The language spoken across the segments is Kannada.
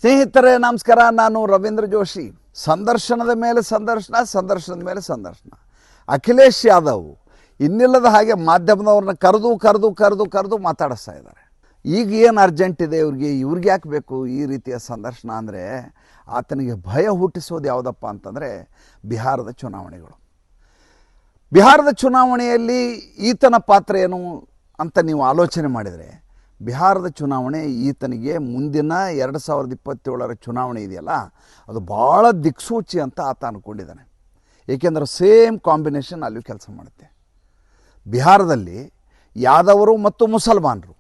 ಸ್ನೇಹಿತರೆ ನಮಸ್ಕಾರ. ನಾನು ರವೀಂದ್ರ ಜೋಶಿ. ಸಂದರ್ಶನದ ಮೇಲೆ ಸಂದರ್ಶನ, ಸಂದರ್ಶನದ ಮೇಲೆ ಸಂದರ್ಶನ. ಅಖಿಲೇಶ್ ಯಾದವ್ ಇನ್ನಿಲ್ಲದ ಹಾಗೆ ಮಾಧ್ಯಮದವ್ರನ್ನ ಕರೆದು ಕರೆದು ಕರೆದು ಕರೆದು ಮಾತಾಡಿಸ್ತಾ ಇದ್ದಾರೆ. ಈಗ ಏನು ಅರ್ಜೆಂಟ್ ಇದೆ ಇವ್ರಿಗೆ ಯಾಕೆ ಬೇಕು ಈ ರೀತಿಯ ಸಂದರ್ಶನ ಅಂದರೆ, ಆತನಿಗೆ ಭಯ ಹುಟ್ಟಿಸೋದು ಯಾವುದಪ್ಪ ಅಂತಂದರೆ ಬಿಹಾರದ ಚುನಾವಣೆಗಳು. ಬಿಹಾರದ ಚುನಾವಣೆಯಲ್ಲಿ ಈತನ ಪಾತ್ರ ಏನು ಅಂತ ನೀವು ಆಲೋಚನೆ ಮಾಡಿದರೆ, ಬಿಹಾರದ ಚುನಾವಣೆ ಈತನಿಗೆ ಮುಂದಿನ 2027 ಚುನಾವಣೆ ಇದೆಯಲ್ಲ, ಅದು ಭಾಳ ದಿಕ್ಸೂಚಿ ಅಂತ ಆತ ಅಂದ್ಕೊಂಡಿದ್ದಾನೆ. ಏಕೆಂದರೆ ಸೇಮ್ ಕಾಂಬಿನೇಷನ್ ಅಲ್ಲಿಯೂ ಕೆಲಸ ಮಾಡುತ್ತೆ. ಬಿಹಾರದಲ್ಲಿ ಯಾದವರು ಮತ್ತು ಮುಸಲ್ಮಾನರು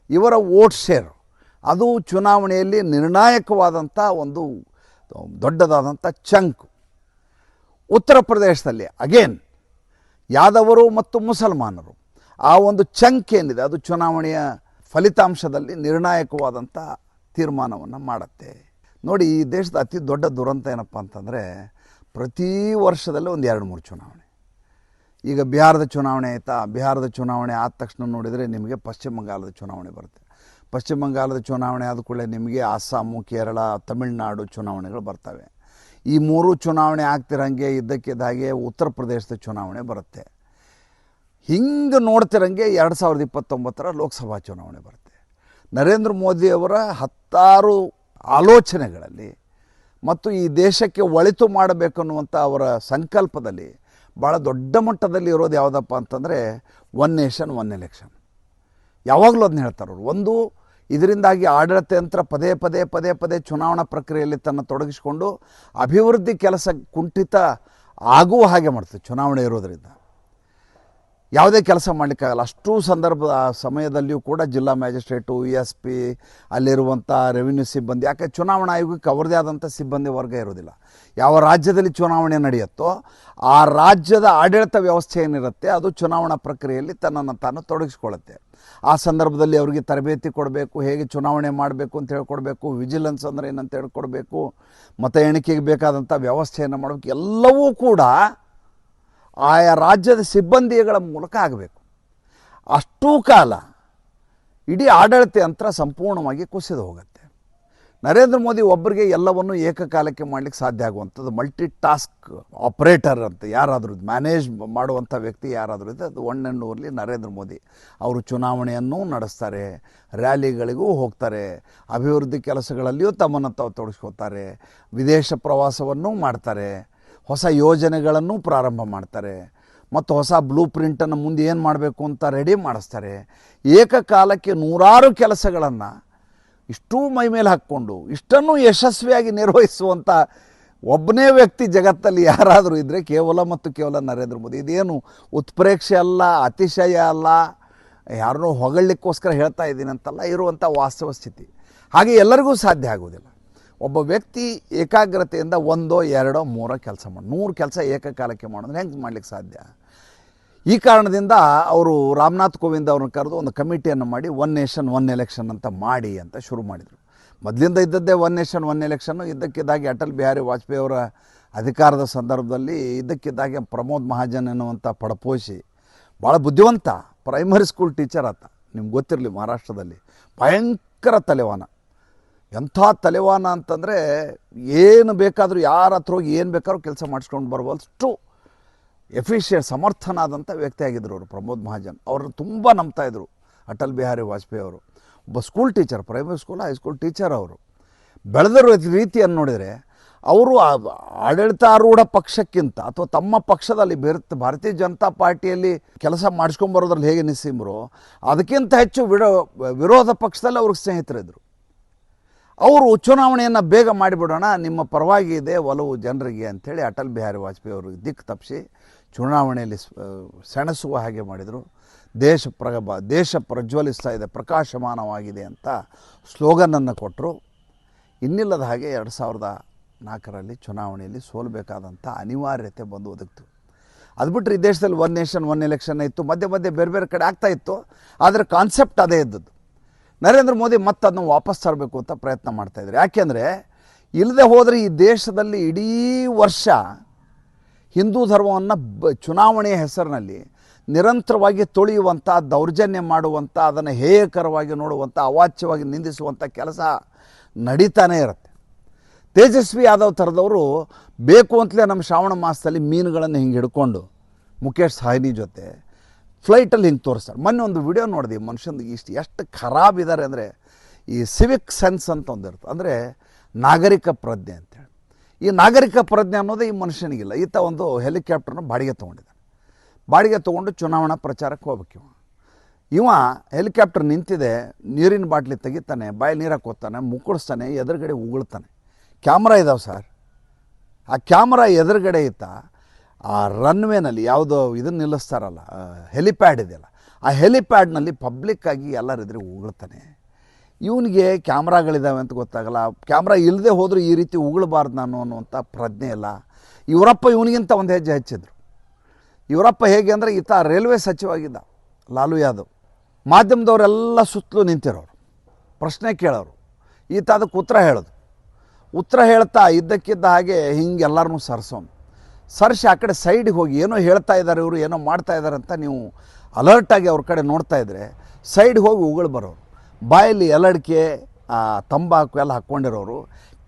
ಇವರ ವೋಟ್ ಶೇರ್ ಅದು ಚುನಾವಣೆಯಲ್ಲಿ ನಿರ್ಣಾಯಕವಾದಂಥ ಒಂದು ದೊಡ್ಡದಾದಂಥ ಚಂಕ್. ಉತ್ತರ ಪ್ರದೇಶದಲ್ಲಿ ಅಗೇನ್ ಯಾದವರು ಮತ್ತು ಮುಸಲ್ಮಾನರು ಆ ಒಂದು ಚಂಕ್ ಏನಿದೆ ಅದು ಚುನಾವಣೆಯ ಫಲಿತಾಂಶದಲ್ಲಿ ನಿರ್ಣಾಯಕವಾದಂಥ ತೀರ್ಮಾನವನ್ನು ಮಾಡುತ್ತೆ. ನೋಡಿ, ಈ ದೇಶದ ಅತಿ ದೊಡ್ಡ ದುರಂತ ಏನಪ್ಪ ಅಂತಂದರೆ, ಪ್ರತಿ ವರ್ಷದಲ್ಲೂ ಒಂದು 2-3 ಚುನಾವಣೆ. ಈಗ ಬಿಹಾರದ ಚುನಾವಣೆ ಆಯಿತಾ, ಬಿಹಾರದ ಚುನಾವಣೆ ಆದ ತಕ್ಷಣ ನೋಡಿದರೆ ನಿಮಗೆ ಪಶ್ಚಿಮ ಬಂಗಾಳದ ಚುನಾವಣೆ ಬರುತ್ತೆ. ಪಶ್ಚಿಮ ಬಂಗಾಳದ ಚುನಾವಣೆ ಆದ ಕೂಡಲೇ ನಿಮಗೆ ಅಸ್ಸಾಮು, ಕೇರಳ, ತಮಿಳುನಾಡು ಚುನಾವಣೆಗಳು ಬರ್ತವೆ. ಈ 3 ಚುನಾವಣೆ ಆಗ್ತಿರಂಗೆ ಇದ್ದಕ್ಕಿದ್ದ ಹಾಗೆ ಉತ್ತರ ಪ್ರದೇಶದ ಚುನಾವಣೆ ಬರುತ್ತೆ. ಹಿಂಗೆ ನೋಡ್ತಿರಂಗೆ 2029 ಲೋಕಸಭಾ ಚುನಾವಣೆ ಬರುತ್ತೆ. ನರೇಂದ್ರ ಮೋದಿಯವರ 10 ಆಲೋಚನೆಗಳಲ್ಲಿ ಮತ್ತು ಈ ದೇಶಕ್ಕೆ ಒಳಿತು ಮಾಡಬೇಕು ಅನ್ನುವಂಥ ಅವರ ಸಂಕಲ್ಪದಲ್ಲಿ ಭಾಳ ದೊಡ್ಡ ಮಟ್ಟದಲ್ಲಿ ಇರೋದು ಯಾವುದಪ್ಪ ಅಂತಂದರೆ, ಒನ್ ನೇಷನ್ ಒನ್ ಎಲೆಕ್ಷನ್. ಯಾವಾಗಲೂ ಅದನ್ನ ಹೇಳ್ತಾರೆ ಅವರು. ಒಂದು, ಇದರಿಂದಾಗಿ ಆಡಳಿತ ಯಂತ್ರ ಪದೇ ಪದೇ ಪದೇ ಪದೇ ಚುನಾವಣಾ ಪ್ರಕ್ರಿಯೆಯಲ್ಲಿ ತನ್ನ ತೊಡಗಿಸಿಕೊಂಡು ಅಭಿವೃದ್ಧಿ ಕೆಲಸ ಕುಂಠಿತ ಆಗುವ ಹಾಗೆ ಮಾಡ್ತದೆ. ಚುನಾವಣೆ ಇರೋದರಿಂದ ಯಾವುದೇ ಕೆಲಸ ಮಾಡಲಿಕ್ಕಾಗಲ್ಲ. ಅಷ್ಟು ಸಂದರ್ಭದ ಸಮಯದಲ್ಲಿಯೂ ಕೂಡ ಜಿಲ್ಲಾ ಮ್ಯಾಜಿಸ್ಟ್ರೇಟು, SP, ಅಲ್ಲಿರುವಂಥ ರೆವಿನ್ಯೂ ಸಿಬ್ಬಂದಿ, ಯಾಕೆ ಚುನಾವಣಾ ಆಯೋಗಕ್ಕೆ ಅವರದೇ ಆದಂಥ ಸಿಬ್ಬಂದಿ ವರ್ಗ ಇರೋದಿಲ್ಲ. ಯಾವ ರಾಜ್ಯದಲ್ಲಿ ಚುನಾವಣೆ ನಡೆಯುತ್ತೋ ಆ ರಾಜ್ಯದ ಆಡಳಿತ ವ್ಯವಸ್ಥೆ ಏನಿರುತ್ತೆ ಅದು ಚುನಾವಣಾ ಪ್ರಕ್ರಿಯೆಯಲ್ಲಿ ತನ್ನನ್ನು ತಾನು ತೊಡಗಿಸ್ಕೊಳ್ಳುತ್ತೆ. ಆ ಸಂದರ್ಭದಲ್ಲಿ ಅವರಿಗೆ ತರಬೇತಿ ಕೊಡಬೇಕು, ಹೇಗೆ ಚುನಾವಣೆ ಮಾಡಬೇಕು ಅಂತ ಹೇಳ್ಕೊಡ್ಬೇಕು, ವಿಜಿಲೆನ್ಸ್ ಅಂದರೆ ಏನಂತ ಹೇಳ್ಕೊಡ್ಬೇಕು, ಮತ ಎಣಿಕೆಗೆ ಬೇಕಾದಂಥ ವ್ಯವಸ್ಥೆಯನ್ನು ಮಾಡಬೇಕು. ಎಲ್ಲವೂ ಕೂಡ ಆಯಾ ರಾಜ್ಯದ ಸಿಬ್ಬಂದಿಗಳ ಮೂಲಕ ಆಗಬೇಕು. ಅಷ್ಟೂ ಕಾಲ ಇಡೀ ಆಡಳಿತ ಯಂತ್ರ ಸಂಪೂರ್ಣವಾಗಿ ಕುಸಿದು ಹೋಗುತ್ತೆ. ನರೇಂದ್ರ ಮೋದಿ ಒಬ್ಬರಿಗೆ ಎಲ್ಲವನ್ನು ಏಕಕಾಲಕ್ಕೆ ಮಾಡಲಿಕ್ಕೆ ಸಾಧ್ಯ ಆಗುವಂಥದ್ದು ಮಲ್ಟಿ ಟಾಸ್ಕ್ ಆಪರೇಟರ್ ಅಂತ ಯಾರಾದರೂ ಮ್ಯಾನೇಜ್ ಮಾಡುವಂಥ ವ್ಯಕ್ತಿ ಯಾರಾದರೂ ಇದೆ, ಅದು one and only Narendra Modi. ಅವರು ಚುನಾವಣೆಯನ್ನು ನಡೆಸ್ತಾರೆ, ರ್ಯಾಲಿಗಳಿಗೂ ಹೋಗ್ತಾರೆ, ಅಭಿವೃದ್ಧಿ ಕೆಲಸಗಳಲ್ಲಿಯೂ ತಮ್ಮನ್ನು ತಾವು ತೊಡಗಿಸ್ಕೋತಾರೆ, ವಿದೇಶ ಪ್ರವಾಸವನ್ನೂ ಮಾಡ್ತಾರೆ, ಹೊಸ ಯೋಜನೆಗಳನ್ನು ಪ್ರಾರಂಭ ಮಾಡ್ತಾರೆ ಮತ್ತು ಹೊಸ ಬ್ಲೂ ಪ್ರಿಂಟನ್ನು ಮುಂದೆ ಏನು ಮಾಡಬೇಕು ಅಂತ ರೆಡಿ ಮಾಡಿಸ್ತಾರೆ. ಏಕಕಾಲಕ್ಕೆ 100 ಕೆಲಸಗಳನ್ನು ಇಷ್ಟೂ ಮೈ ಮೇಲೆ ಹಾಕ್ಕೊಂಡು ಇಷ್ಟನ್ನು ಯಶಸ್ವಿಯಾಗಿ ನಿರ್ವಹಿಸುವಂಥ ಒಬ್ಬನೇ ವ್ಯಕ್ತಿ ಜಗತ್ತಲ್ಲಿ ಯಾರಾದರೂ ಇದ್ದರೆ ಕೇವಲ ಮತ್ತು ಕೇವಲ ನರೇಂದ್ರ ಮೋದಿ. ಇದೇನು ಉತ್ಪ್ರೇಕ್ಷೆ ಅಲ್ಲ, ಅತಿಶಯ ಅಲ್ಲ, ಯಾರನ್ನೂ ಹೊಗಳಲಿಕ್ಕೋಸ್ಕರ ಹೇಳ್ತಾ ಇದ್ದೀನಿ ಅಂತಲ್ಲ, ಇರುವಂಥ ವಾಸ್ತವ ಸ್ಥಿತಿ. ಹಾಗೆ ಎಲ್ಲರಿಗೂ ಸಾಧ್ಯ ಆಗೋದಿಲ್ಲ. ಒಬ್ಬ ವ್ಯಕ್ತಿ ಏಕಾಗ್ರತೆಯಿಂದ 1, 2, 3 ಕೆಲಸ ಮಾಡಿ 100 ಕೆಲಸ ಏಕಕಾಲಕ್ಕೆ ಮಾಡೋದ್ರೆ ಹೆಂಗೆ ಮಾಡ್ಲಿಕ್ಕೆ ಸಾಧ್ಯ? ಈ ಕಾರಣದಿಂದ ಅವರು ರಾಮನಾಥ್ ಕೋವಿಂದ್ ಅವ್ರನ್ನ ಕರೆದು ಒಂದು ಕಮಿಟಿಯನ್ನು ಮಾಡಿ ಒನ್ ನೇಷನ್ ಒನ್ ಎಲೆಕ್ಷನ್ ಅಂತ ಮಾಡಿ ಅಂತ ಶುರು ಮಾಡಿದರು. ಮೊದಲಿಂದ ಇದ್ದದ್ದೇ ಒನ್ ನೇಷನ್ ಒನ್ ಎಲೆಕ್ಷನ್ನು. ಇದ್ದಕ್ಕಿದ್ದಾಗೆ ಅಟಲ್ ಬಿಹಾರಿ ವಾಜಪೇಯಿ ಅವರ ಅಧಿಕಾರದ ಸಂದರ್ಭದಲ್ಲಿ ಇದ್ದಕ್ಕಿದ್ದಾಗೆ ಪ್ರಮೋದ್ ಮಹಾಜನ್ ಎನ್ನುವಂಥ ಪಡಪೋಷಿ, ಭಾಳ ಬುದ್ಧಿವಂತ ಪ್ರೈಮರಿ ಸ್ಕೂಲ್ ಟೀಚರ್ ಆತ. ನಿಮ್ಗೆ ಗೊತ್ತಿರಲಿ, ಮಹಾರಾಷ್ಟ್ರದಲ್ಲಿ ಭಯಂಕರ ತಲೆವಾನ. ಎಂಥ ತಲೆವಾನ ಅಂತಂದರೆ ಏನು ಬೇಕಾದರೂ ಯಾರ ಹತ್ರ ಹೋಗಿ ಏನು ಬೇಕಾದ್ರೂ ಕೆಲಸ ಮಾಡಿಸ್ಕೊಂಡು ಬರುವಷ್ಟು ಎಫಿಷಿಯಂಟ್ ಸಮರ್ಥನಾದಂಥ ವ್ಯಕ್ತಿಯಾಗಿದ್ದರು ಅವರು ಪ್ರಮೋದ್ ಮಹಾಜನ್. ಅವ್ರನ್ನ ತುಂಬ ನಂಬ್ತಾಯಿದ್ರು ಅಟಲ್ ಬಿಹಾರಿ ವಾಜಪೇಯಿ ಅವರು. ಒಬ್ಬ school teacher, primary school, high school teacher ಅವರು. ಬೆಳೆದಿರೋ ರೀತಿಯನ್ನು ನೋಡಿದರೆ ಅವರು ಆಡಳಿತಾರೂಢ ಪಕ್ಷಕ್ಕಿಂತ ಅಥವಾ ತಮ್ಮ ಪಕ್ಷದಲ್ಲಿ ಭಾರತೀಯ ಜನತಾ ಪಾರ್ಟಿಯಲ್ಲಿ ಕೆಲಸ ಮಾಡಿಸ್ಕೊಂಬರೋದ್ರಲ್ಲಿ ಹೇಗೆ ನಿಸ್ಸೀಮರು, ಅದಕ್ಕಿಂತ ಹೆಚ್ಚು ವಿರೋಧ ಪಕ್ಷದಲ್ಲಿ ಅವ್ರಿಗೆ ಸ್ನೇಹಿತರಿದ್ದರು. ಅವರು ಚುನಾವಣೆಯನ್ನು ಬೇಗ ಮಾಡಿಬಿಡೋಣ, ನಿಮ್ಮ ಪರವಾಗಿ ಇದೆ ಒಲವು ಜನರಿಗೆ ಅಂಥೇಳಿ ಅಟಲ್ ಬಿಹಾರಿ ವಾಜಪೇಯಿ ಅವರು ದಿಕ್ಕು ತಪ್ಪಿಸಿ ಚುನಾವಣೆಯಲ್ಲಿ ಸೆಣಸುವ ಹಾಗೆ ಮಾಡಿದರು. ದೇಶ ಪ್ರಜ್ವಲಿಸ್ತಾ ಇದೆ, ಪ್ರಕಾಶಮಾನವಾಗಿದೆ ಅಂತ ಸ್ಲೋಗನನ್ನು ಕೊಟ್ಟರು. ಇನ್ನಿಲ್ಲದ ಹಾಗೆ 2004 ಚುನಾವಣೆಯಲ್ಲಿ ಸೋಲಬೇಕಾದಂಥ ಅನಿವಾರ್ಯತೆ ಬಂದು ಒದಗಿತು. ಅದು ಬಿಟ್ಟರೆ ಈ ದೇಶದಲ್ಲಿ ಒನ್ ನೇಷನ್ ಒನ್ ಎಲೆಕ್ಷನ್ ಇತ್ತು, ಮಧ್ಯೆ ಮಧ್ಯೆ ಬೇರೆ ಬೇರೆ ಕಡೆ ಆಗ್ತಾಯಿತ್ತು, ಆದರೆ ಕಾನ್ಸೆಪ್ಟ್ ಅದೇ ಇದ್ದದ್ದು. ನರೇಂದ್ರ ಮೋದಿ ಮತ್ತೆ ಅದನ್ನು ವಾಪಸ್ ತರಬೇಕು ಅಂತ ಪ್ರಯತ್ನ ಮಾಡ್ತಾಯಿದ್ರು. ಯಾಕೆಂದರೆ ಇಲ್ಲದೆ ಹೋದರೆ ಈ ದೇಶದಲ್ಲಿ ಇಡೀ ವರ್ಷ ಹಿಂದೂ ಧರ್ಮವನ್ನು ಚುನಾವಣೆಯ ಹೆಸರಿನಲ್ಲಿ ನಿರಂತರವಾಗಿ ತುಳಿಯುವಂಥ, ದೌರ್ಜನ್ಯ ಮಾಡುವಂಥ, ಅದನ್ನು ಹೇಯಕರವಾಗಿ ನೋಡುವಂಥ, ಅವಾಚ್ಯವಾಗಿ ನಿಂದಿಸುವಂಥ ಕೆಲಸ ನಡೀತಾನೇ ಇರುತ್ತೆ. ತೇಜಸ್ವಿ ಯಾದವ್ ಥರದವರು ಬೇಕು ಅಂತಲೇ ನಮ್ಮ ಶ್ರಾವಣ ಮಾಸದಲ್ಲಿ ಮೀನುಗಳನ್ನು ಹಿಂಗೆ ಹಿಡ್ಕೊಂಡು ಮುಖೇಶ್ ಸಾಹ್ನಿ ಜೊತೆ ಫ್ಲೈಟಲ್ಲಿ ಹಿಂಗೆ ತೋರಿಸ್ತಾರೆ. ಮೊನ್ನೆ ಒಂದು ವಿಡಿಯೋ ನೋಡಿದೆ, ಮನುಷ್ಯಂದು ಎಷ್ಟು ಖರಾಬ್ ಇದ್ದಾರೆ ಅಂದರೆ, ಈ ಸಿವಿಕ್ ಸೆನ್ಸ್ ಅಂತ ಒಂದಿರುತ್ತೆ, ಅಂದರೆ ನಾಗರಿಕ ಪ್ರಜ್ಞೆ ಅಂತೇಳಿ. ಈ ನಾಗರಿಕ ಪ್ರಜ್ಞೆ ಅನ್ನೋದೇ ಈ ಮನುಷ್ಯನಿಗಿಲ್ಲ. ಈತ ಒಂದು ಹೆಲಿಕಾಪ್ಟರ್ನ ಬಾಡಿಗೆ ತೊಗೊಂಡಿದ್ದಾನೆ. ಬಾಡಿಗೆ ತೊಗೊಂಡು ಚುನಾವಣಾ ಪ್ರಚಾರಕ್ಕೆ ಹೋಗ್ಬೇಕು. ಇವ ಹೆಲಿಕಾಪ್ಟರ್ ನಿಂತಿದೆ, ನೀರಿನ ಬಾಟ್ಲಿ ತೆಗಿತಾನೆ, ಬಾಯಿ ನೀರು ಹಾಕೋತಾನೆ, ಮುಕ್ಕಳಿಸ್ತಾನೆ, ಎದುರುಗಡೆ ಉಗುಳ್ತಾನೆ. ಕ್ಯಾಮ್ರಾ ಇದಾವೆ ಸರ್. ಆ ಕ್ಯಾಮ್ರಾ ಎದುರುಗಡೆ ಇತ್ತ ಆ ರನ್ವೇನಲ್ಲಿ ಯಾವುದೋ ಇದನ್ನು ನಿಲ್ಲಿಸ್ತಾರಲ್ಲ, ಹೆಲಿಪ್ಯಾಡ್ ಇದೆಯಲ್ಲ, ಆ ಹೆಲಿಪ್ಯಾಡ್ನಲ್ಲಿ ಪಬ್ಲಿಕ್ಕಾಗಿ ಎಲ್ಲರಿದ್ರೆ ಉಗುಳ್ತಾನೆ. ಇವನಿಗೆ ಕ್ಯಾಮ್ರಾಗಳಿದ್ದಾವೆ ಅಂತ ಗೊತ್ತಾಗಲ್ಲ. ಕ್ಯಾಮ್ರಾ ಇಲ್ಲದೆ ಹೋದರೂ ಈ ರೀತಿ ಉಗುಳಬಾರ್ದು ನಾನು ಅನ್ನುವಂಥ ಪ್ರಜ್ಞೆ ಇಲ್ಲ. ಇವರಪ್ಪ ಇವನಿಗಿಂತ ಒಂದು ಹೆಜ್ಜೆ ಹೆಚ್ಚಿದ್ರು. ಇವರಪ್ಪ ಹೇಗೆ ಅಂದರೆ, ಈತ ರೈಲ್ವೆ ಸಚಿವಾಗಿದ್ದ ಲಾಲು ಯಾದವ್. ಮಾಧ್ಯಮದವರೆಲ್ಲ ಸುತ್ತಲೂ ನಿಂತಿರೋರು, ಪ್ರಶ್ನೆ ಕೇಳೋರು. ಈತ ಅದಕ್ಕೆ ಉತ್ತರ ಹೇಳ್ತಾ ಇದ್ದಕ್ಕಿದ್ದ ಹಾಗೆ ಹಿಂಗೆ ಎಲ್ಲರನ್ನೂ ಸರಿಸಿ ಆ ಕಡೆ ಸೈಡಿಗೆ ಹೋಗಿ ಏನೋ ಹೇಳ್ತಾ ಇದ್ದಾರೆ ಇವರು, ಏನೋ ಮಾಡ್ತಾ ಇದ್ದಾರೆ ಅಂತ ನೀವು ಅಲರ್ಟಾಗಿ ಅವ್ರ ಕಡೆ ನೋಡ್ತಾ ಇದ್ದರೆ ಸೈಡ್ಗೆ ಹೋಗಿ ಉಗುಳು ಬರೋರು. ಬಾಯಲ್ಲಿ ಎಲಡಿಕೆ ತಂಬಾಕು ಎಲ್ಲ ಹಾಕ್ಕೊಂಡಿರೋರು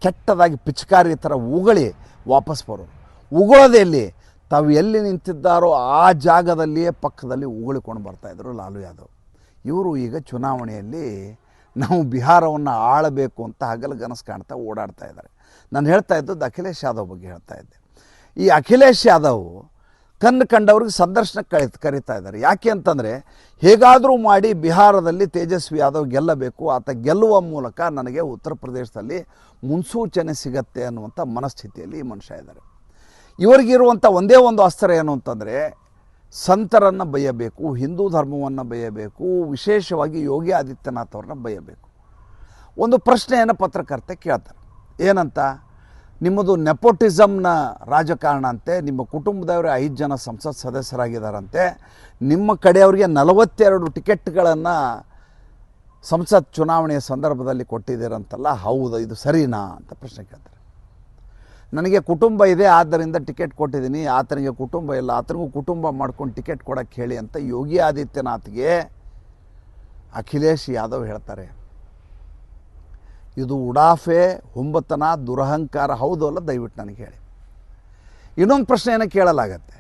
ಕೆಟ್ಟದಾಗಿ ಪಿಚಕಾರಿ ಥರ ಉಗುಳಿ ವಾಪಸ್ ಬರೋರು. ಉಗುಳೋದೆ ಎಲ್ಲಿ? ತಾವು ಎಲ್ಲಿ ನಿಂತಿದ್ದಾರೋ ಆ ಜಾಗದಲ್ಲಿಯೇ ಪಕ್ಕದಲ್ಲಿ ಉಗುಳಿಕೊಂಡು ಬರ್ತಾಯಿದ್ರು ಲಾಲು ಯಾದವ್. ಇವರು ಈಗ ಚುನಾವಣೆಯಲ್ಲಿ ನಾವು ಬಿಹಾರವನ್ನು ಆಳಬೇಕು ಅಂತ ಹಗಲುಗನಸು ಕಾಣ್ತಾ ಓಡಾಡ್ತಾ ಇದ್ದಾರೆ. ನಾನು ಹೇಳ್ತಾ ಇದ್ದದ್ದು ಅಖಿಲೇಶ್ ಯಾದವ್ ಬಗ್ಗೆ ಹೇಳ್ತಾ ಇದ್ದೆ. ಈ ಅಖಿಲೇಶ್ ಯಾದವ್ ಕಂಡವ್ರಿಗೆ ಸಂದರ್ಶನಕ್ಕೆ ಕರೀತಾ ಇದ್ದಾರೆ. ಯಾಕೆ ಅಂತಂದರೆ, ಹೇಗಾದರೂ ಮಾಡಿ ಬಿಹಾರದಲ್ಲಿ ತೇಜಸ್ವಿ ಯಾದವ್ ಗೆಲ್ಲಬೇಕು, ಆತ ಗೆಲ್ಲುವ ಮೂಲಕ ನನಗೆ ಉತ್ತರ ಪ್ರದೇಶದಲ್ಲಿ ಮುನ್ಸೂಚನೆ ಸಿಗತ್ತೆ ಅನ್ನುವಂಥ ಮನಸ್ಥಿತಿಯಲ್ಲಿ ಈ ಮನುಷ್ಯ ಇದ್ದಾರೆ. ಇವರಿಗಿರುವಂಥ ಒಂದೇ ಒಂದು ಅಸ್ತ್ರ ಏನು ಅಂತಂದರೆ, ಸಂತರನ್ನು ಬೈಯಬೇಕು, ಹಿಂದೂ ಧರ್ಮವನ್ನು ಬೈಯಬೇಕು, ವಿಶೇಷವಾಗಿ ಯೋಗಿ ಆದಿತ್ಯನಾಥ್ ಅವ್ರನ್ನ ಬೈಯಬೇಕು. ಒಂದು ಪ್ರಶ್ನೆಯನ್ನು ಪತ್ರಕರ್ತೆ ಕೇಳ್ತಾರೆ. ಏನಂತ? ನಿಮ್ಮದು ನೆಪೋಟಿಸಮ್ನ ರಾಜಕಾರಣ ಅಂತೆ, ನಿಮ್ಮ ಕುಟುಂಬದವರೇ 5 ಜನ ಸಂಸತ್ ಸದಸ್ಯರಾಗಿದ್ದಾರಂತೆ, ನಿಮ್ಮ ಕಡೆಯವರಿಗೆ 42 ಟಿಕೆಟ್ಗಳನ್ನು ಸಂಸತ್ ಚುನಾವಣೆಯ ಸಂದರ್ಭದಲ್ಲಿ ಕೊಟ್ಟಿದ್ದೀರಂತಲ್ಲ, ಹೌದು ಇದು ಸರಿನಾ ಅಂತ ಪ್ರಶ್ನೆ ಕೇಳ್ತಾರೆ. ನನಗೆ ಕುಟುಂಬ ಇದೆ, ಆದ್ದರಿಂದ ಟಿಕೆಟ್ ಕೊಟ್ಟಿದ್ದೀನಿ, ಆತನಿಗೆ ಕುಟುಂಬ ಇಲ್ಲ, ಆತನಿಗೂ ಕುಟುಂಬ ಮಾಡ್ಕೊಂಡು ಟಿಕೆಟ್ ಕೊಡೋಕ್ಕೆ ಹೇಳಿ ಅಂತ ಯೋಗಿ ಆದಿತ್ಯನಾಥ್ಗೆ ಅಖಿಲೇಶ್ ಯಾದವ್ ಹೇಳ್ತಾರೆ. ಇದು ಉಡಾಫೆ, ಹುಂಬತನ, ದುರಹಂಕಾರ ಹೌದು ಅಲ್ಲ? ದಯವಿಟ್ಟು ನನಗೆ ಹೇಳಿ. ಇನ್ನೊಂದು ಪ್ರಶ್ನೆಯನ್ನು ಕೇಳಲಾಗತ್ತೆ.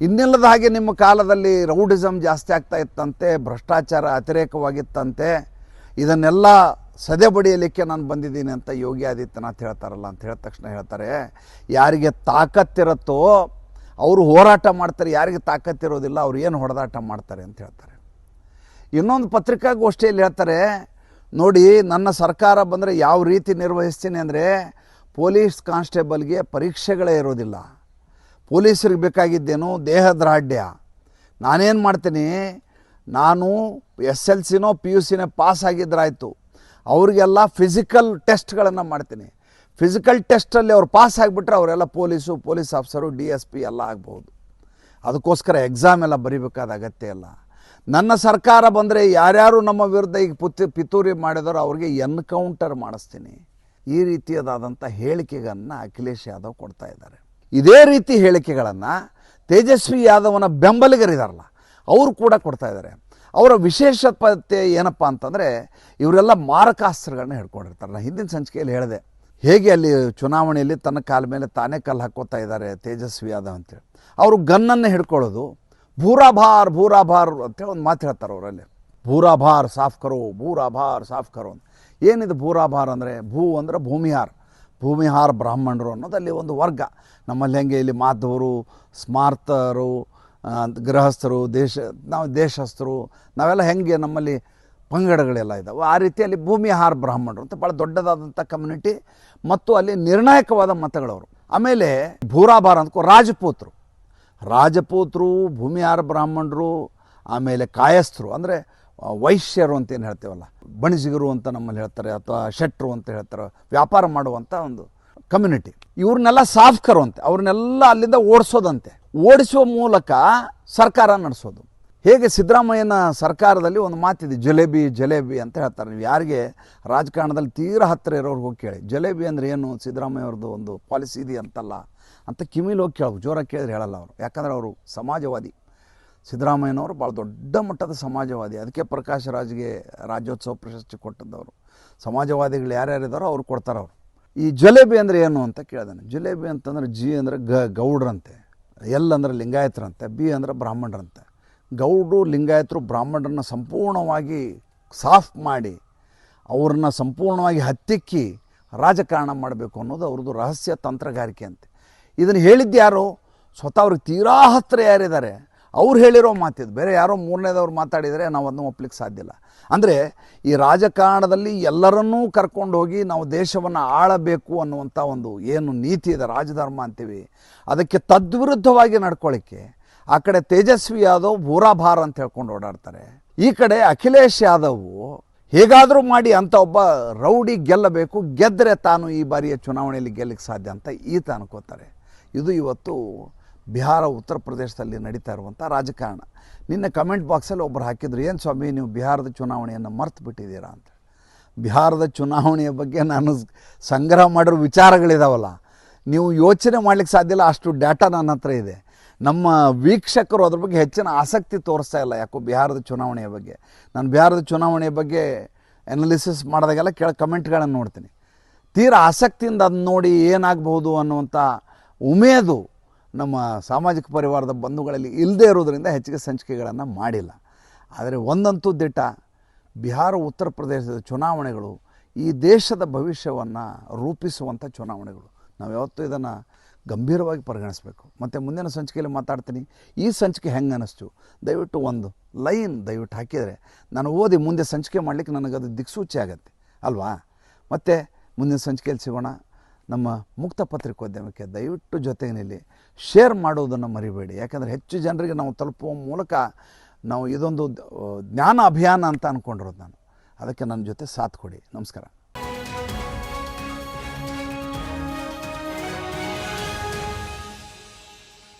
ಇನ್ನಿಲ್ಲದ ಹಾಗೆ ನಿಮ್ಮ ಕಾಲದಲ್ಲಿ ರೌಡಿಸಮ್ ಜಾಸ್ತಿ ಆಗ್ತಾ ಇತ್ತಂತೆ, ಭ್ರಷ್ಟಾಚಾರ ಅತಿರೇಕವಾಗಿತ್ತಂತೆ, ಇದನ್ನೆಲ್ಲ ಸದೆ ಬಡಿಯಲಿಕ್ಕೆ ನಾನು ಬಂದಿದ್ದೀನಿ ಅಂತ ಯೋಗಿ ಆದಿತ್ಯನಾಥ್ ಹೇಳ್ತಾರಲ್ಲ ಅಂತ ಹೇಳಿದ ತಕ್ಷಣ ಹೇಳ್ತಾರೆ, ಯಾರಿಗೆ ತಾಕತ್ತಿರುತ್ತೋ ಅವರು ಹೋರಾಟ ಮಾಡ್ತಾರೆ, ಯಾರಿಗೆ ತಾಕತ್ತಿರೋದಿಲ್ಲ ಅವ್ರು ಏನು ಹೊಡೆದಾಟ ಮಾಡ್ತಾರೆ ಅಂತ ಹೇಳ್ತಾರೆ. ಇನ್ನೊಂದು ಪತ್ರಿಕಾಗೋಷ್ಠಿಯಲ್ಲಿ ಹೇಳ್ತಾರೆ, ನೋಡಿ ನನ್ನ ಸರ್ಕಾರ ಬಂದರೆ ಯಾವ ರೀತಿ ನಿರ್ವಹಿಸ್ತೀನಿ ಅಂದರೆ, ಪೊಲೀಸ್ ಕಾನ್ಸ್ಟೇಬಲ್ಗೆ ಪರೀಕ್ಷೆಗಳೇ ಇರೋದಿಲ್ಲ, ಪೊಲೀಸರಿಗೆ ಬೇಕಾಗಿದ್ದೇನು ದೇಹದಾರ್ಢ್ಯ. ನಾನೇನು ಮಾಡ್ತೀನಿ, ನಾನು SLCನೋ PUCನೋ ಪಾಸ್ ಆಗಿದ್ದರಾಯ್ತು, ಅವರಿಗೆಲ್ಲ ಫಿಸಿಕಲ್ ಟೆಸ್ಟ್ಗಳನ್ನು ಮಾಡ್ತೀನಿ. ಫಿಸಿಕಲ್ ಟೆಸ್ಟಲ್ಲಿ ಅವ್ರು ಪಾಸ್ ಆಗಿಬಿಟ್ರೆ ಅವರೆಲ್ಲ ಪೊಲೀಸ್ ಆಫೀಸರು, DSP ಎಲ್ಲ ಆಗ್ಬೋದು. ಅದಕ್ಕೋಸ್ಕರ ಎಕ್ಸಾಮ್ ಎಲ್ಲ ಬರೀಬೇಕಾದ ಅಗತ್ಯ ಇಲ್ಲ. ನನ್ನ ಸರ್ಕಾರ ಬಂದರೆ ಯಾರ್ಯಾರು ನಮ್ಮ ವಿರುದ್ಧ ಈಗ ಪಿತೂರಿ ಮಾಡಿದರೋ ಅವ್ರಿಗೆ ಎನ್ಕೌಂಟರ್ ಮಾಡಿಸ್ತೀನಿ. ಈ ರೀತಿಯಾದಂಥ ಹೇಳಿಕೆಗಳನ್ನು ಅಖಿಲೇಶ್ ಯಾದವ್ ಕೊಡ್ತಾ ಇದ್ದಾರೆ. ಇದೇ ರೀತಿ ಹೇಳಿಕೆಗಳನ್ನು ತೇಜಸ್ವಿ ಯಾದವನ ಬೆಂಬಲಿಗರಿದಾರಲ್ಲ ಅವರು ಕೂಡ ಕೊಡ್ತಾ ಇದ್ದಾರೆ. ಅವರ ವಿಶೇಷತೆ ಏನಪ್ಪ ಅಂತಂದರೆ, ಇವರೆಲ್ಲ ಮಾರಕಾಸ್ತ್ರಗಳನ್ನ ಹಿಡ್ಕೊಂಡಿರ್ತಾರೆ. ನಾನು ಹಿಂದಿನ ಸಂಚಿಕೆಯಲ್ಲಿ ಹೇಳಿದೆ, ಹೇಗೆ ಅಲ್ಲಿ ಚುನಾವಣೆಯಲ್ಲಿ ತನ್ನ ಕಾಲ ಮೇಲೆ ತಾನೇ ಕಲ್ಲು ಹಾಕೋತಾ ಇದ್ದಾರೆ ತೇಜಸ್ವಿ ಯಾದವ್ ಅಂತೇಳಿ. ಅವರು ಗನ್ನನ್ನು ಹಿಡ್ಕೊಳ್ಳೋದು, ಭೂರಾಭಾರ್ ಅಂತೇಳಿ ಒಂದು ಮಾತು ಹೇಳ್ತಾರೆ ಅವರಲ್ಲಿ. ಭೂರಾಭಾರ್ ಸಾಫ್ ಕರೋ ಅಂತ. ಏನಿದು ಭೂರಾಭಾರ್ ಅಂದರೆ? ಭೂ ಅಂದರೆ ಭೂಮಿಹಾರ್ ಬ್ರಾಹ್ಮಣರು ಅನ್ನೋದಲ್ಲಿ ಒಂದು ವರ್ಗ. ನಮ್ಮಲ್ಲಿ ಹೆಂಗೆ ಇಲ್ಲಿ ಮಾಧವರು, ಸ್ಮಾರ್ತರು, ಗೃಹಸ್ಥರು, ನಾವು ದೇಶಸ್ಥರು, ನಾವೆಲ್ಲ ಹೆಂಗೆ ನಮ್ಮಲ್ಲಿ ಪಂಗಡಗಳೆಲ್ಲ ಇದ್ದಾವೆ, ಆ ರೀತಿಯಲ್ಲಿ ಭೂಮಿಹಾರ್ ಬ್ರಾಹ್ಮಣರು ಅಂತ ಭಾಳ ದೊಡ್ಡದಾದಂಥ ಕಮ್ಯುನಿಟಿ ಮತ್ತು ಅಲ್ಲಿ ನಿರ್ಣಾಯಕವಾದ ಮತಗಳವರು. ಆಮೇಲೆ ಭೂರಾಭಾರ್ ಅಂದ್ಕೋ ರಾಜಪೂತರು, ಭೂಮಿಹಾರ್ ಬ್ರಾಹ್ಮಣರು, ಆಮೇಲೆ ಕಾಯಸ್ಥರು ಅಂದರೆ ವೈಶ್ಯರು ಅಂತ ಏನು ಹೇಳ್ತೇವಲ್ಲ, ಬಣಿಜಿಗರು ಅಂತ ನಮ್ಮಲ್ಲಿ ಹೇಳ್ತಾರೆ, ಅಥವಾ ಶೆಟ್ರು ಅಂತ ಹೇಳ್ತಾರೆ, ವ್ಯಾಪಾರ ಮಾಡುವಂಥ ಒಂದು ಕಮ್ಯುನಿಟಿ. ಇವ್ರನ್ನೆಲ್ಲ ಸಾಫ್ಕರು ಅಂತೆ, ಅವ್ರನ್ನೆಲ್ಲ ಅಲ್ಲಿಂದ ಓಡಿಸುವ ಮೂಲಕ ಸರ್ಕಾರ ನಡೆಸೋದು. ಹೇಗೆ ಸಿದ್ದರಾಮಯ್ಯನ ಸರ್ಕಾರದಲ್ಲಿ ಒಂದು ಮಾತಿದೆ, ಜಲೇಬಿ ಅಂತ ಹೇಳ್ತಾರೆ. ನೀವು ಯಾರಿಗೆ ರಾಜಕಾರಣದಲ್ಲಿ ತೀರಾ ಹತ್ತಿರ ಇರೋರು ಹೋಗಿ ಕೇಳಿ, ಜಲೇಬಿ ಅಂದರೆ ಏನು, ಸಿದ್ದರಾಮಯ್ಯ ಅವ್ರದ್ದು ಒಂದು ಪಾಲಿಸಿ ಇದೆಯಂತಲ್ಲ ಅಂತ ಕಿವಿಲಿ ಹೋಗಿ ಕೇಳಬೇಕು. ಜೋರಾಗಿ ಕೇಳಿದ್ರೆ ಹೇಳಲ್ಲ ಅವರು, ಯಾಕಂದರೆ ಅವರು ಸಮಾಜವಾದಿ. ಸಿದ್ದರಾಮಯ್ಯನವರು ಭಾಳ ದೊಡ್ಡ ಮಟ್ಟದ ಸಮಾಜವಾದಿ. ಅದಕ್ಕೆ ಪ್ರಕಾಶ್ ರಾಜ್ಗೆ ರಾಜ್ಯೋತ್ಸವ ಪ್ರಶಸ್ತಿ ಕೊಟ್ಟಿದ್ದವರು. ಸಮಾಜವಾದಿಗಳು ಯಾರ್ಯಾರಿದ್ದಾರೋ ಅವ್ರು ಕೊಡ್ತಾರೆ. ಅವರು ಈ ಜಲೇಬಿ ಅಂದರೆ ಏನು ಅಂತ ಕೇಳಿದಾನೆ. ಜಲೇಬಿ ಅಂತಂದ್ರೆ ಜಿ ಅಂದರೆ ಗೌಡ್ರಂತೆ, ಎಲ್ ಅಂದರೆ ಲಿಂಗಾಯತರಂತೆ, ಬಿ ಅಂದರೆ ಬ್ರಾಹ್ಮಣರಂತೆ. ಗೌಡ್ರು ಲಿಂಗಾಯತರು ಬ್ರಾಹ್ಮಣರನ್ನ ಸಂಪೂರ್ಣವಾಗಿ ಸಾಫ್ ಮಾಡಿ ಅವ್ರನ್ನ ಸಂಪೂರ್ಣವಾಗಿ ಹತ್ತಿಕ್ಕಿ ರಾಜಕಾರಣ ಮಾಡಬೇಕು ಅನ್ನೋದು ಅವ್ರದ್ದು ರಹಸ್ಯ ತಂತ್ರಗಾರಿಕೆ ಅಂತೆ. ಇದನ್ನು ಹೇಳಿದ್ದು ಯಾರು? ಸ್ವತಃ ಅವ್ರಿಗೆ ತೀರಾ ಹತ್ತಿರ ಯಾರಿದ್ದಾರೆ ಅವ್ರು ಹೇಳಿರೋ ಮಾತಿದ್ದು. ಬೇರೆ ಯಾರೋ ಮೂರನೇದವ್ರು ಮಾತಾಡಿದರೆ ನಾವು ಅದನ್ನು ಒಪ್ಲಿಕ್ಕೆ ಸಾಧ್ಯ ಇಲ್ಲ. ಅಂದರೆ ಈ ರಾಜಕಾರಣದಲ್ಲಿ ಎಲ್ಲರನ್ನೂ ಕರ್ಕೊಂಡು ಹೋಗಿ ನಾವು ದೇಶವನ್ನು ಆಳಬೇಕು ಅನ್ನುವಂಥ ಒಂದು ಏನು ನೀತಿ ಇದೆ, ರಾಜಧರ್ಮ ಅಂತೀವಿ, ಅದಕ್ಕೆ ತದ್ವಿರುದ್ಧವಾಗಿ ನಡ್ಕೊಳ್ಳಿಕ್ಕೆ ಆ ಕಡೆ ತೇಜಸ್ವಿ ಯಾದವ್ ಭೂರಾಭಾರ್ ಅಂತ ಹೇಳ್ಕೊಂಡು ಓಡಾಡ್ತಾರೆ. ಈ ಕಡೆ ಅಖಿಲೇಶ್ ಯಾದವ್ ಹೇಗಾದರೂ ಮಾಡಿ ಅಂತ ಒಬ್ಬ ರೌಡಿ ಗೆಲ್ಲಬೇಕು, ಗೆದ್ದರೆ ತಾನು ಈ ಬಾರಿಯ ಚುನಾವಣೆಯಲ್ಲಿ ಗೆಲ್ಲಕ್ಕೆ ಸಾಧ್ಯ ಅಂತ ಈತ ಅನ್ಕೋತಾರೆ. ಇದು ಇವತ್ತು ಬಿಹಾರ, ಉತ್ತರ ಪ್ರದೇಶದಲ್ಲಿ ನಡೀತಾ ಇರುವಂಥ ರಾಜಕಾರಣ. ನಿನ್ನೆ ಕಮೆಂಟ್ ಬಾಕ್ಸಲ್ಲಿ ಒಬ್ಬರು ಹಾಕಿದ್ರು, ಏನು ಸ್ವಾಮಿ ನೀವು ಬಿಹಾರದ ಚುನಾವಣೆಯನ್ನು ಮರ್ತು ಬಿಟ್ಟಿದ್ದೀರಾ ಅಂತ. ಬಿಹಾರದ ಚುನಾವಣೆಯ ಬಗ್ಗೆ ನಾನು ಸಂಗ್ರಹ ಮಾಡಿರೋ ವಿಚಾರಗಳಿದಾವಲ್ಲ, ನೀವು ಯೋಚನೆ ಮಾಡಲಿಕ್ಕೆ ಸಾಧ್ಯ ಇಲ್ಲ, ಅಷ್ಟು ಡಾಟಾ ನನ್ನ ಹತ್ರ ಇದೆ. ನಮ್ಮ ವೀಕ್ಷಕರು ಅದ್ರ ಬಗ್ಗೆ ಹೆಚ್ಚಿನ ಆಸಕ್ತಿ ತೋರಿಸ್ತಾ ಇಲ್ಲ, ಯಾಕೋ ಬಿಹಾರದ ಚುನಾವಣೆಯ ಬಗ್ಗೆ. ನಾನು ಬಿಹಾರದ ಚುನಾವಣೆಯ ಬಗ್ಗೆ ಅನಾಲಿಸಿಸ್ ಮಾಡಿದಾಗೆಲ್ಲ ಕಮೆಂಟ್ಗಳನ್ನು ನೋಡ್ತೀನಿ. ತೀರಾ ಆಸಕ್ತಿಯಿಂದ ಅದನ್ನ ನೋಡಿ ಏನಾಗಬಹುದು ಅನ್ನುವಂಥ ಉಮೇದು ನಮ್ಮ ಸಾಮಾಜಿಕ ಪರಿವಾರದ ಬಂಧುಗಳಲ್ಲಿ ಇಲ್ಲದೇ ಇರೋದರಿಂದ ಹೆಚ್ಚಿಗೆ ಸಂಚಿಕೆಗಳನ್ನು ಮಾಡಿಲ್ಲ. ಆದರೆ ಒಂದಂತೂ ದಿಟ್ಟ, ಬಿಹಾರ, ಉತ್ತರ ಪ್ರದೇಶದ ಚುನಾವಣೆಗಳು ಈ ದೇಶದ ಭವಿಷ್ಯವನ್ನು ರೂಪಿಸುವಂಥ ಚುನಾವಣೆಗಳು. ನಾವು ಯಾವತ್ತೂ ಇದನ್ನು ಗಂಭೀರವಾಗಿ ಪರಿಗಣಿಸಬೇಕು. ಮತ್ತು ಮುಂದಿನ ಸಂಚಿಕೆಯಲ್ಲಿ ಮಾತಾಡ್ತೀನಿ. ಈ ಸಂಚಿಕೆ ಹೆಂಗೆ ಅನ್ನಿಸ್ತು ದಯವಿಟ್ಟು ಒಂದು ಲೈನ್ ದಯವಿಟ್ಟು ಹಾಕಿದರೆ ನಾನು ಓದಿ ಮುಂದೆ ಸಂಚಿಕೆ ಮಾಡಲಿಕ್ಕೆ ನನಗದು ದಿಕ್ಸೂಚಿ ಆಗುತ್ತೆ ಅಲ್ವಾ. ಮತ್ತು ಮುಂದಿನ ಸಂಚಿಕೆಯಲ್ಲಿ ಸಿಗೋಣ. ನಮ್ಮ ಮುಕ್ತ ಪತ್ರಿಕೋದ್ಯಮಕ್ಕೆ ದಯವಿಟ್ಟು ಜೊತೆಗೆ ನಿಲ್ಲಿ, ಶೇರ್ ಮಾಡೋದನ್ನು ಮರಿಬೇಡಿ. ಯಾಕಂದರೆ ಹೆಚ್ಚು ಜನರಿಗೆ ನಾವು ತಲುಪುವ ಮೂಲಕ ನಾವು ಇದೊಂದು ಜ್ಞಾನ ಅಭಿಯಾನ ಅಂತ ಅಂದ್ಕೊಂಡಿರೋದು ನಾನು. ಅದಕ್ಕೆ ನನ್ನ ಜೊತೆ ಸಾಥ್ ಕೊಡಿ. ನಮಸ್ಕಾರ.